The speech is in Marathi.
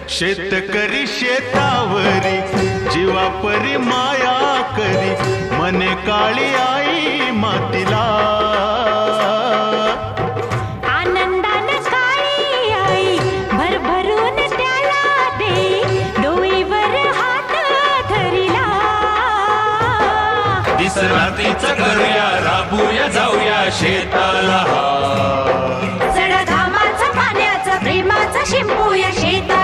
शेतकरी शेतावरी जीवापरी माया करी, मने काळी आई मातीला. आनंदाने काळी आई भरभरून त्याला दे, डोईवर हात धरिला. दिसरातीच करूया, राबूया जाऊया शेताला. जड घामाचं पाण्याचं प्रेमाचं शिंपूया शेता.